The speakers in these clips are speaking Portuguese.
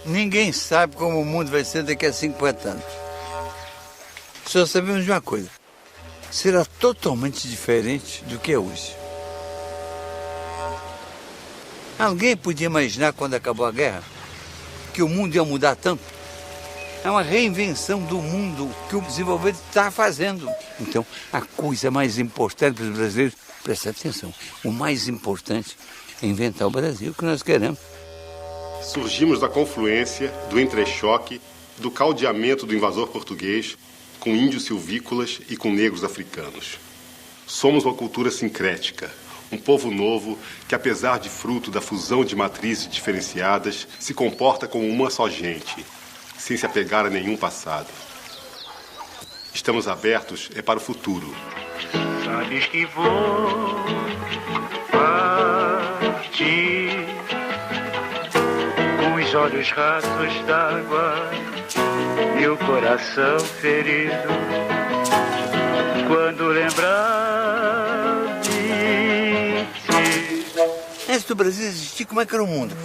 Ninguém sabe como o mundo vai ser daqui a 50 anos. Só sabemos de uma coisa. Será totalmente diferente do que é hoje. Alguém podia imaginar, quando acabou a guerra, que o mundo ia mudar tanto? É uma reinvenção do mundo que o desenvolvimento está fazendo. Então, a coisa mais importante para os brasileiros, presta atenção, o mais importante é inventar o Brasil que nós queremos. Surgimos da confluência, do entrechoque, do caldeamento do invasor português com índios silvícolas e com negros africanos. Somos uma cultura sincrética, um povo novo que, apesar de fruto da fusão de matrizes diferenciadas, se comporta como uma só gente, sem se apegar a nenhum passado. Estamos abertos para o futuro. Sabes que vou partir com os olhos rasos d'água e o coração ferido quando lembrar de ti. Antes do Brasil existir, como é que era o mundo?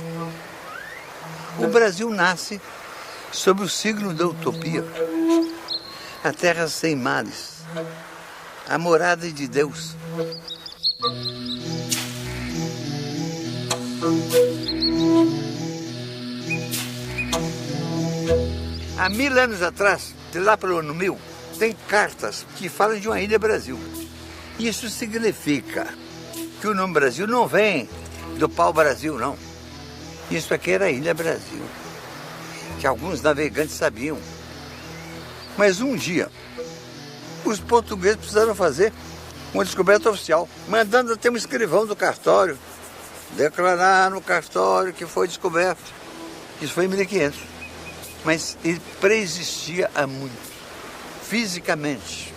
O Brasil nasce sob o signo da utopia. A terra sem males, a morada de Deus. Há 1000 anos atrás, de lá pelo ano 1000, tem cartas que falam de uma ilha Brasil. Isso significa que o nome Brasil não vem do pau-brasil, não. Isso aqui era a Ilha Brasil, que alguns navegantes sabiam. Mas um dia, os portugueses precisaram fazer uma descoberta oficial, mandando até um escrivão do cartório declarar no cartório que foi descoberto. Isso foi em 1500. Mas ele preexistia há muito, fisicamente,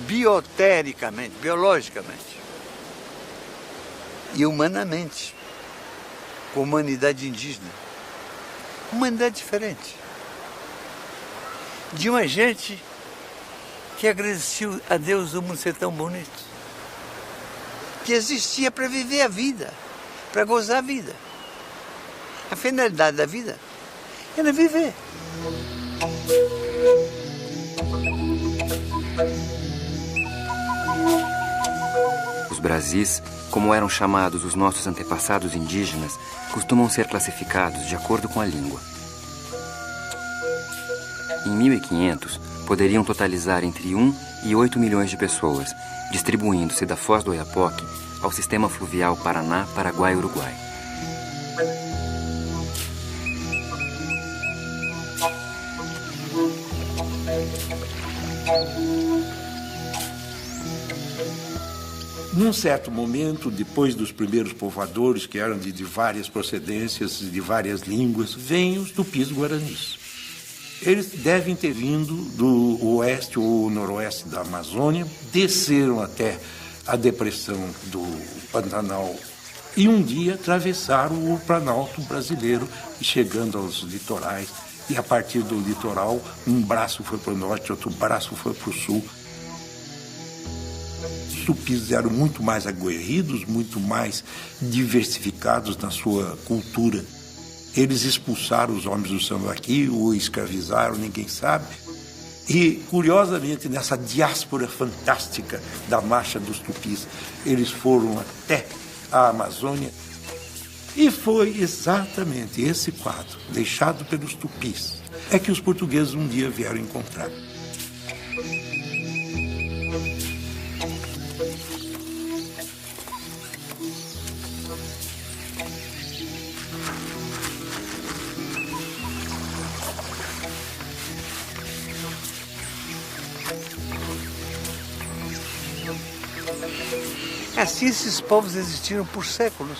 biotericamente, biologicamente e humanamente, com a humanidade indígena. Humanidade diferente. De uma gente que agradeceu a Deus o mundo ser tão bonito, que existia para viver a vida, para gozar a vida. A finalidade da vida era viver. Os Brasis, como eram chamados os nossos antepassados indígenas, costumam ser classificados de acordo com a língua. Em 1500, poderiam totalizar entre 1 e 8 milhões de pessoas, distribuindo-se da Foz do Oiapoque ao sistema fluvial Paraná, Paraguai e Uruguai. Num certo momento, depois dos primeiros povoadores, que eram de várias procedências, de várias línguas, vêm os tupis-guaranis. Eles devem ter vindo do oeste ou noroeste da Amazônia, desceram até a depressão do Pantanal e um dia atravessaram o Planalto brasileiro, chegando aos litorais. E a partir do litoral, um braço foi para o norte, outro braço foi para o sul. Os tupis eram muito mais aguerridos, muito mais diversificados na sua cultura. Eles expulsaram os homens do Sambaqui, ou escravizaram, ninguém sabe. E, curiosamente, nessa diáspora fantástica da marcha dos tupis, eles foram até a Amazônia. E foi exatamente esse quadro, deixado pelos tupis, é que os portugueses um dia vieram encontrar. Assim esses povos existiram por séculos.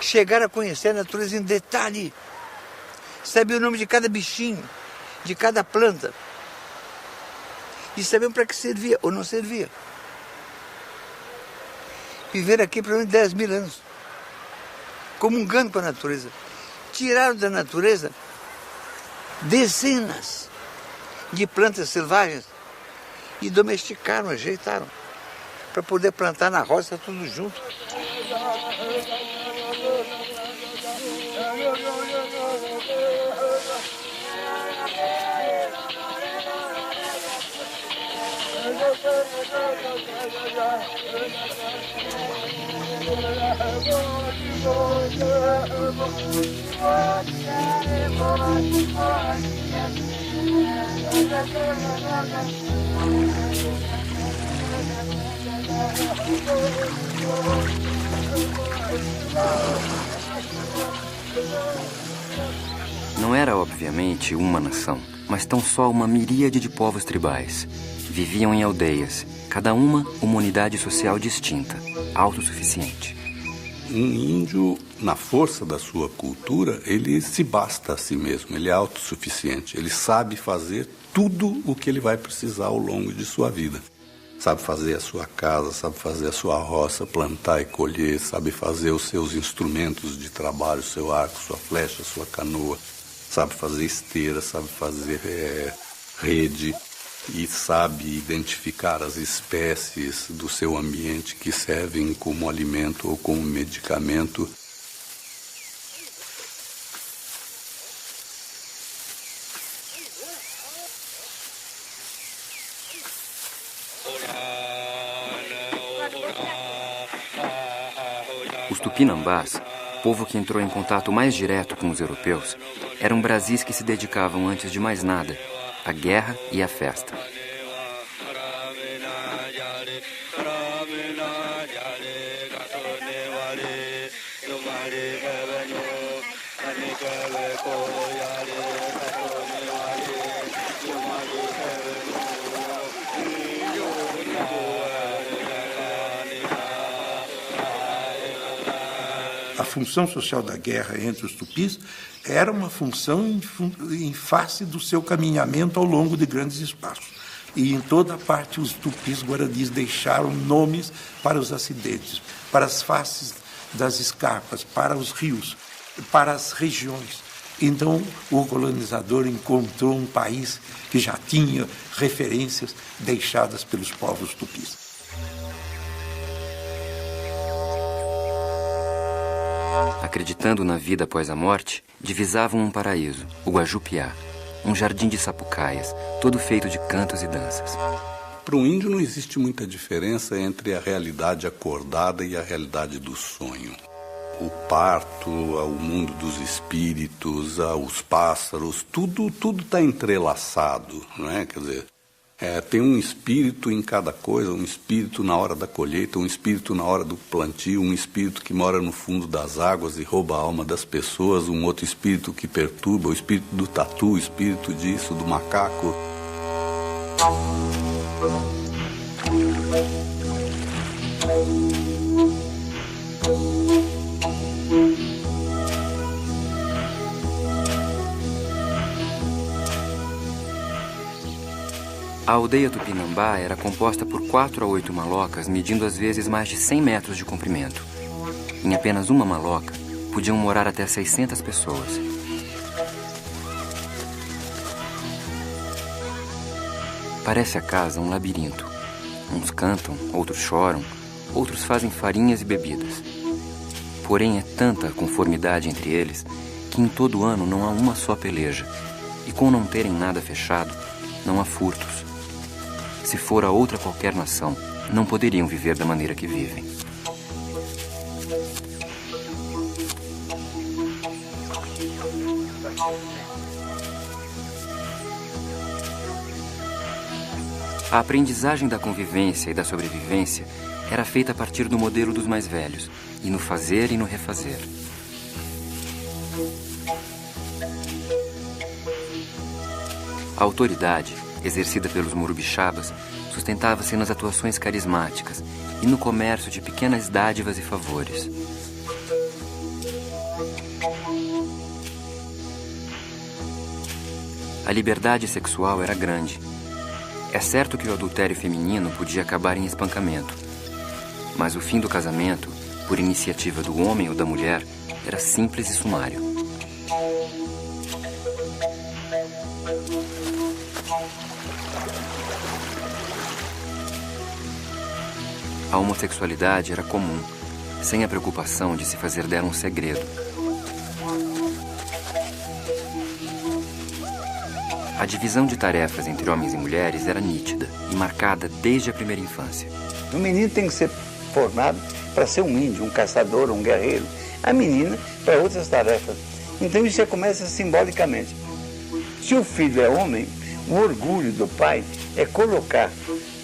Chegaram a conhecer a natureza em detalhe. Sabiam o nome de cada bichinho, de cada planta. E sabiam para que servia ou não servia. Viveram aqui por menos de 10 mil anos, comungando com a natureza. Tiraram da natureza dezenas de plantas selvagens e domesticaram, ajeitaram, para poder plantar na roça tudo junto. Não era, obviamente, uma nação, mas tão só uma miríade de povos tribais. Viviam em aldeias, cada uma unidade social distinta, autossuficiente. Um índio, na força da sua cultura, ele se basta a si mesmo, ele é autossuficiente, ele sabe fazer tudo o que ele vai precisar ao longo de sua vida. Sabe fazer a sua casa, sabe fazer a sua roça, plantar e colher, sabe fazer os seus instrumentos de trabalho, seu arco, sua flecha, sua canoa, sabe fazer esteira, sabe fazer rede e sabe identificar as espécies do seu ambiente que servem como alimento ou como medicamento. Os tupinambás, povo que entrou em contato mais direto com os europeus, eram brasis que se dedicavam, antes de mais nada, à guerra e à festa. A função social da guerra entre os tupis era uma função em face do seu caminhamento ao longo de grandes espaços. E em toda parte os tupis guaranis deixaram nomes para os acidentes, para as faces das escarpas, para os rios, para as regiões. Então o colonizador encontrou um país que já tinha referências deixadas pelos povos tupis. Acreditando na vida após a morte, divisavam um paraíso, o Guajupiá, um jardim de sapucaias, todo feito de cantos e danças. Para um índio não existe muita diferença entre a realidade acordada e a realidade do sonho. O parto, o mundo dos espíritos, os pássaros, tudo está entrelaçado, não é? Quer dizer, tem um espírito em cada coisa, um espírito na hora da colheita, um espírito na hora do plantio, um espírito que mora no fundo das águas e rouba a alma das pessoas, um outro espírito que perturba, o espírito do tatu, o espírito disso, do macaco. A aldeia Tupinambá era composta por 4 a 8 malocas, medindo às vezes mais de 100 metros de comprimento. Em apenas uma maloca, podiam morar até 600 pessoas. Parece a casa um labirinto. Uns cantam, outros choram, outros fazem farinhas e bebidas. Porém, é tanta a conformidade entre eles que em todo ano não há uma só peleja. E com não terem nada fechado, não há furtos. Se fora outra qualquer nação, não poderiam viver da maneira que vivem. A aprendizagem da convivência e da sobrevivência era feita a partir do modelo dos mais velhos, e no fazer e no refazer. A autoridade, exercida pelos Murubixabas, sustentava-se nas atuações carismáticas e no comércio de pequenas dádivas e favores. A liberdade sexual era grande. É certo que o adultério feminino podia acabar em espancamento, mas o fim do casamento, por iniciativa do homem ou da mulher, era simples e sumário. A homossexualidade era comum, sem a preocupação de se fazer dela um segredo. A divisão de tarefas entre homens e mulheres era nítida e marcada desde a primeira infância. O menino tem que ser formado para ser um índio, um caçador, um guerreiro. A menina para outras tarefas. Então isso já começa simbolicamente. Se o filho é homem, o orgulho do pai é colocar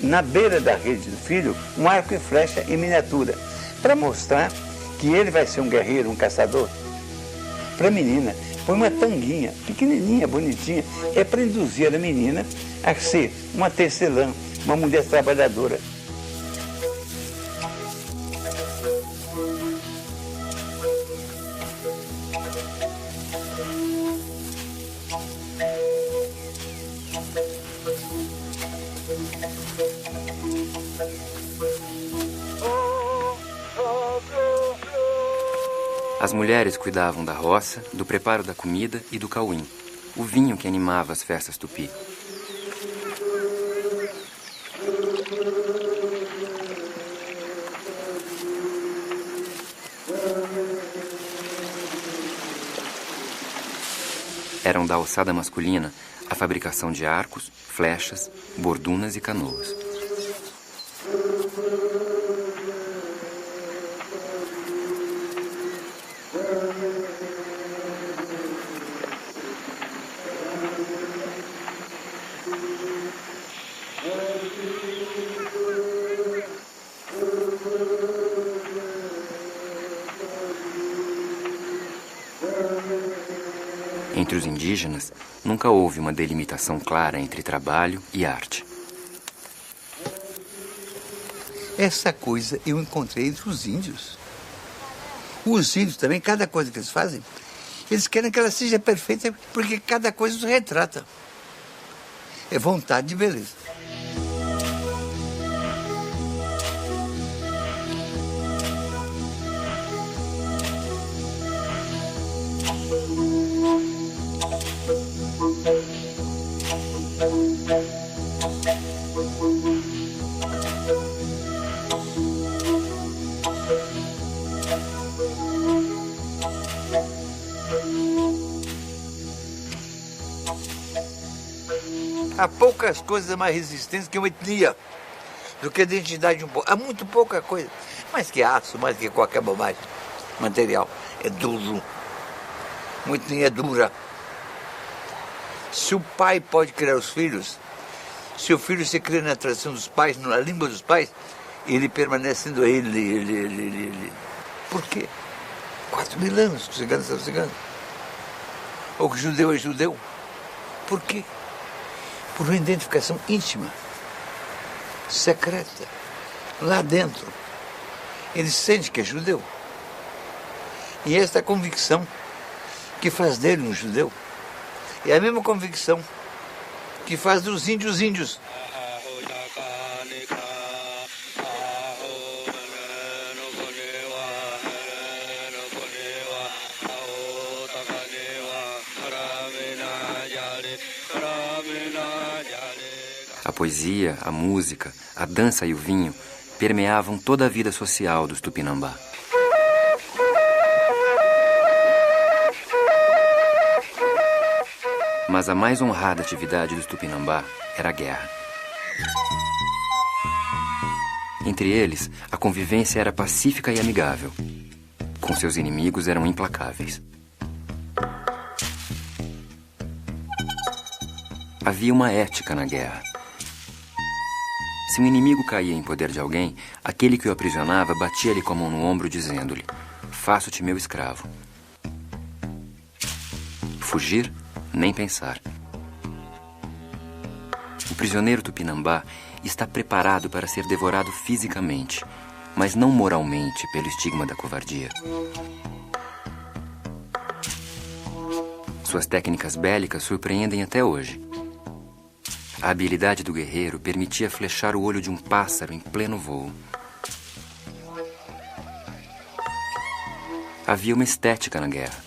na beira da rede do filho um arco e flecha em miniatura, para mostrar que ele vai ser um guerreiro, um caçador. Para a menina, põe uma tanguinha, pequenininha, bonitinha, é para induzir a menina a ser uma tecelã, uma mulher trabalhadora. As mulheres cuidavam da roça, do preparo da comida e do cauim, o vinho que animava as festas tupi. Eram da alçada masculina a fabricação de arcos, flechas, bordunas e canoas. Entre os indígenas, nunca houve uma delimitação clara entre trabalho e arte. Essa coisa eu encontrei entre os índios. Os índios também, cada coisa que eles fazem, eles querem que ela seja perfeita porque cada coisa os retrata. É vontade de beleza. Há poucas coisas mais resistentes que uma etnia, do que a identidade de um povo. Há muito pouca coisa. Mais que aço, mais que qualquer bobagem. Material é duro. Uma etnia é dura. Se o pai pode criar os filhos, se o filho se cria na tradição dos pais, na língua dos pais, ele permanece sendo ele. Por quê? 4.000 anos que os ciganos são ciganos. Ou que o judeu é judeu. Por quê? Por uma identificação íntima, secreta, lá dentro. Ele sente que é judeu. E esta convicção que faz dele um judeu é a mesma convicção que faz dos índios índios. A poesia, a música, a dança e o vinho permeavam toda a vida social dos Tupinambá. Mas a mais honrada atividade dos Tupinambá era a guerra. Entre eles, a convivência era pacífica e amigável. Com seus inimigos eram implacáveis. Havia uma ética na guerra. Se um inimigo caía em poder de alguém, aquele que o aprisionava batia-lhe com a mão no ombro, dizendo-lhe: "Faço-te meu escravo." Fugir? Nem pensar. O prisioneiro Tupinambá está preparado para ser devorado fisicamente, mas não moralmente pelo estigma da covardia. Suas técnicas bélicas surpreendem até hoje. A habilidade do guerreiro permitia flechar o olho de um pássaro em pleno voo. Havia uma estética na guerra.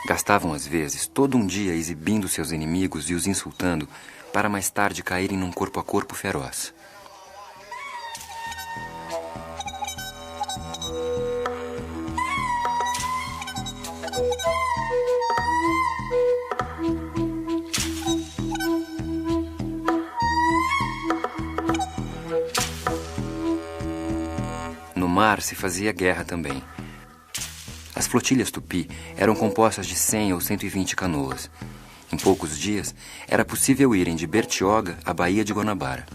Gastavam, às vezes, todo um dia exibindo seus inimigos e os insultando, para mais tarde caírem num corpo a corpo feroz. mar se fazia guerra também. As flotilhas tupi eram compostas de 100 ou 120 canoas. Em poucos dias, era possível irem de Bertioga à Baía de Guanabara.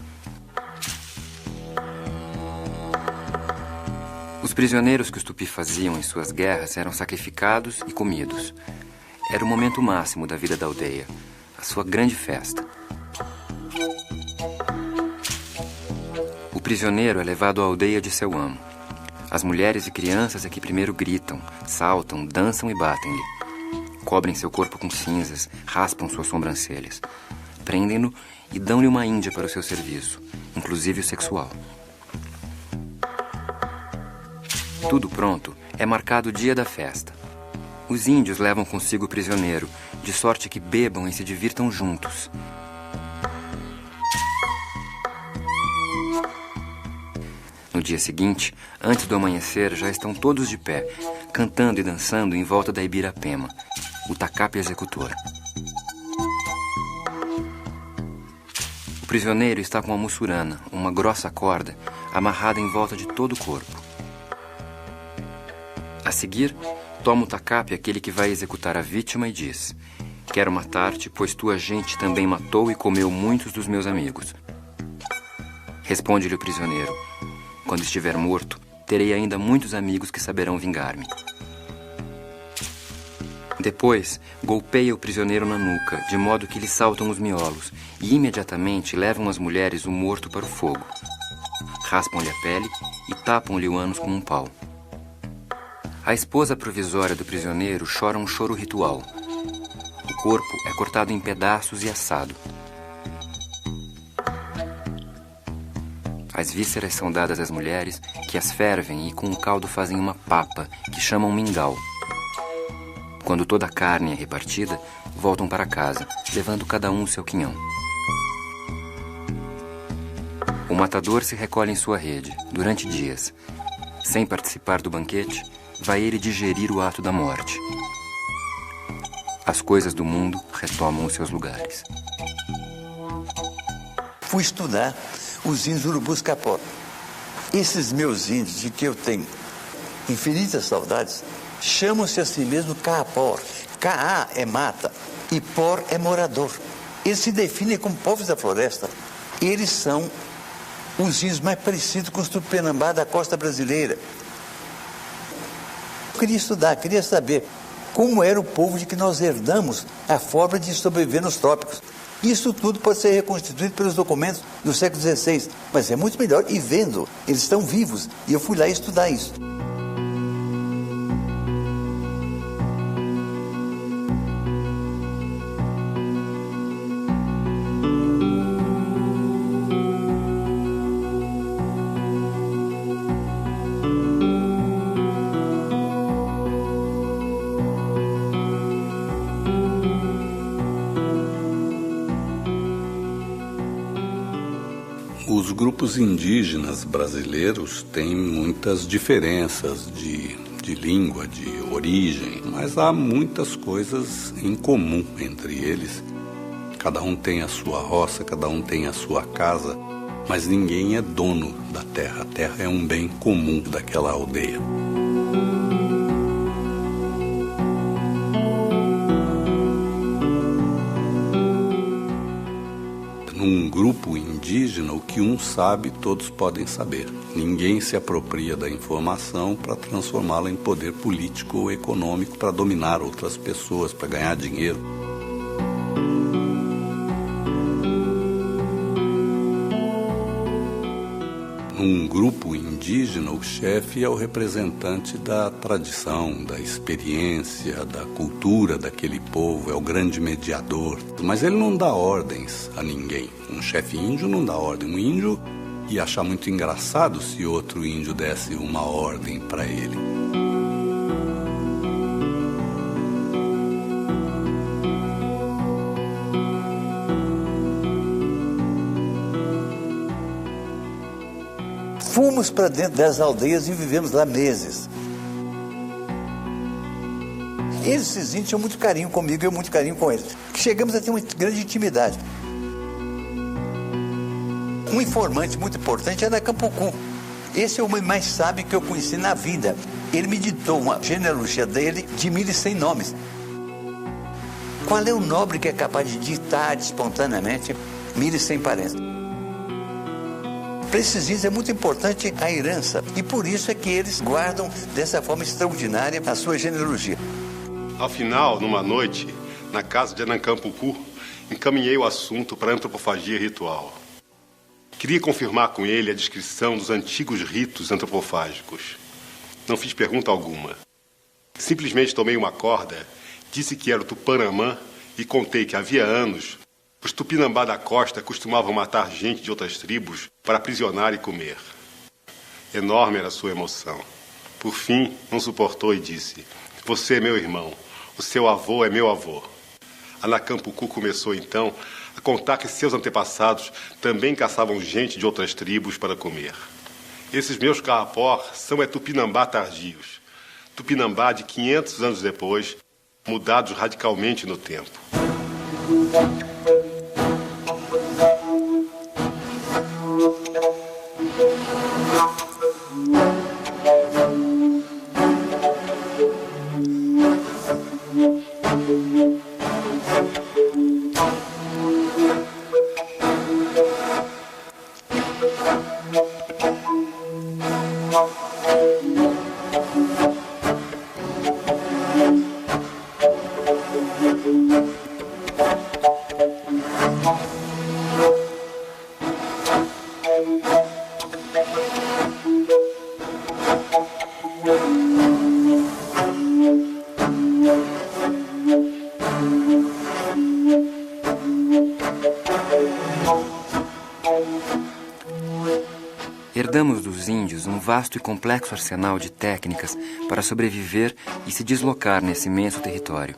Os prisioneiros que os tupi faziam em suas guerras eram sacrificados e comidos. Era o momento máximo da vida da aldeia, a sua grande festa. O prisioneiro é levado à aldeia de seu amo. As mulheres e crianças é que primeiro gritam, saltam, dançam e batem-lhe. Cobrem seu corpo com cinzas, raspam suas sobrancelhas. Prendem-no e dão-lhe uma índia para o seu serviço, inclusive o sexual. Tudo pronto, é marcado o dia da festa. Os índios levam consigo o prisioneiro, de sorte que bebam e se divirtam juntos. No dia seguinte, antes do amanhecer, já estão todos de pé, cantando e dançando em volta da Ibirapema, o tacape executor. O prisioneiro está com uma mussurana, uma grossa corda, amarrada em volta de todo o corpo. A seguir, toma o tacape aquele que vai executar a vítima e diz: quero matar-te, pois tua gente também matou e comeu muitos dos meus amigos. Responde-lhe o prisioneiro: quando estiver morto, terei ainda muitos amigos que saberão vingar-me. Depois, golpeia o prisioneiro na nuca, de modo que lhe saltam os miolos, e imediatamente levam as mulheres o morto para o fogo. Raspam-lhe a pele e tapam-lhe o ânus com um pau. A esposa provisória do prisioneiro chora um choro ritual. O corpo é cortado em pedaços e assado. As vísceras são dadas às mulheres, que as fervem e com o caldo fazem uma papa, que chamam mingau. Quando toda a carne é repartida, voltam para casa, levando cada um seu quinhão. O matador se recolhe em sua rede, durante dias. Sem participar do banquete, vai ele digerir o ato da morte. As coisas do mundo retomam os seus lugares. Fui estudar os índios urubus capó. Esses meus índios, de que eu tenho infinitas saudades, chamam-se a si mesmo Caapor. Caá é mata e Por é morador. Eles se definem como povos da floresta. Eles são os índios mais parecidos com os tupinambá da costa brasileira. Eu queria estudar, queria saber como era o povo de que nós herdamos a forma de sobreviver nos trópicos. Isso tudo pode ser reconstituído pelos documentos do século XVI, mas é muito melhor ir vendo. Eles estão vivos e eu fui lá estudar isso. Os grupos indígenas brasileiros têm muitas diferenças de língua, de origem, mas há muitas coisas em comum entre eles. Cada um tem a sua roça, cada um tem a sua casa, mas ninguém é dono da terra. A terra é um bem comum daquela aldeia. Num grupo indígena, o que um sabe, todos podem saber. Ninguém se apropria da informação para transformá-la em poder político ou econômico, para dominar outras pessoas, para ganhar dinheiro. Num grupo indígena, o chefe é o representante da tradição, da experiência, da cultura daquele povo, é o grande mediador. Mas ele não dá ordens a ninguém. Um chefe índio não dá ordem. Um índio ia achar muito engraçado se outro índio desse uma ordem para ele. Fomos para dentro das aldeias e vivemos lá meses. Esses índios tinham muito carinho comigo e eu muito carinho com eles. Chegamos a ter uma grande intimidade. Um informante muito importante era Campucu. Esse é o homem mais sábio que eu conheci na vida. Ele me ditou uma genealogia dele de 1.100 nomes. Qual é o nobre que é capaz de ditar espontaneamente 1.100 parentes? Para esses índios é muito importante a herança, e por isso é que eles guardam dessa forma extraordinária a sua genealogia. Afinal, numa noite, na casa de Anancampucu, encaminhei o assunto para a antropofagia ritual. Queria confirmar com ele a descrição dos antigos ritos antropofágicos. Não fiz pergunta alguma. Simplesmente tomei uma corda, disse que era o Tupinambá e contei que havia anos os Tupinambá da costa costumavam matar gente de outras tribos para aprisionar e comer. Enorme era sua emoção. Por fim, não suportou e disse: "Você é meu irmão, o seu avô é meu avô." Anancampucu começou então a contar que seus antepassados também caçavam gente de outras tribos para comer. Esses meus carrapó são Tupinambá tardios, Tupinambá de 500 anos depois, mudados radicalmente no tempo. Herdamos dos índios um vasto e complexo arsenal de técnicas para sobreviver e se deslocar nesse imenso território.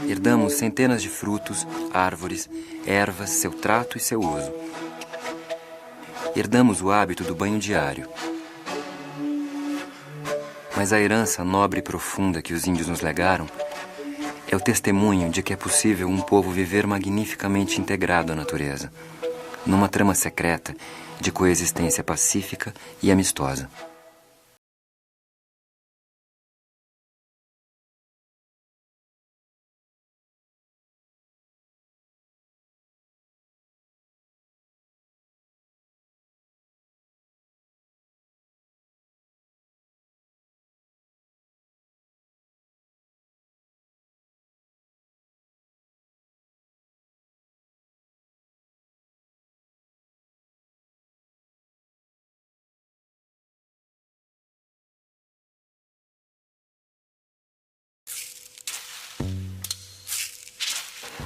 Herdamos centenas de frutos, árvores, ervas, seu trato e seu uso. Herdamos o hábito do banho diário. Mas a herança nobre e profunda que os índios nos legaram é o testemunho de que é possível um povo viver magnificamente integrado à natureza, numa trama secreta de coexistência pacífica e amistosa.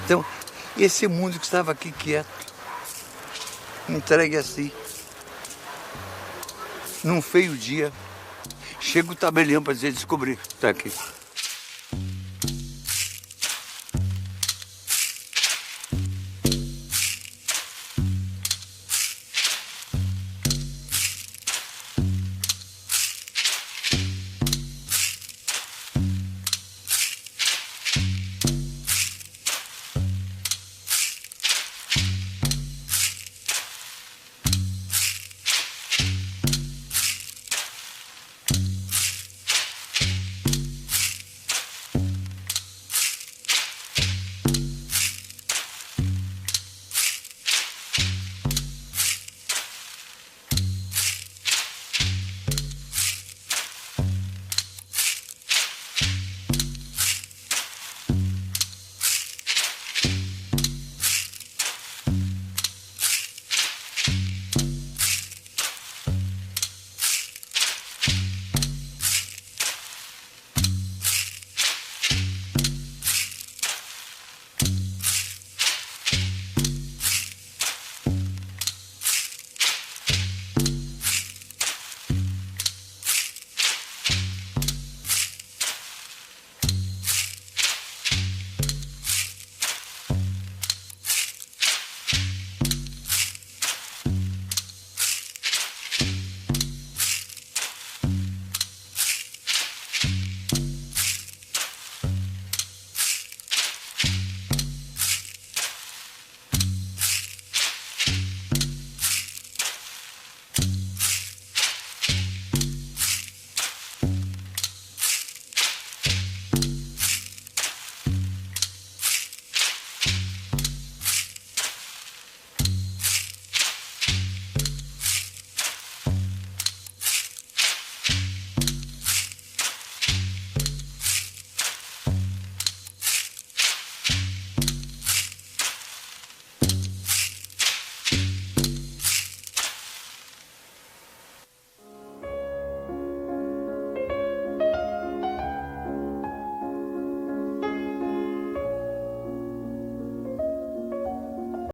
Então, esse mundo que estava aqui quieto, entregue assim, num feio dia, chega o tabelião para dizer: descobri, está aqui.